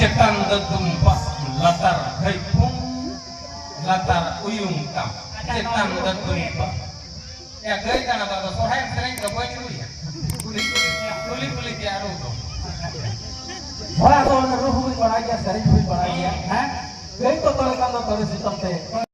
cetan tetumpa latar haipung latar uyung tam cetan tetumpa ya gay kana bata sohay sering gaboy dulu ya kulit ya ruh wala to na ruhuin baraja sering ruhuin baraja ha gay to tole sistem teh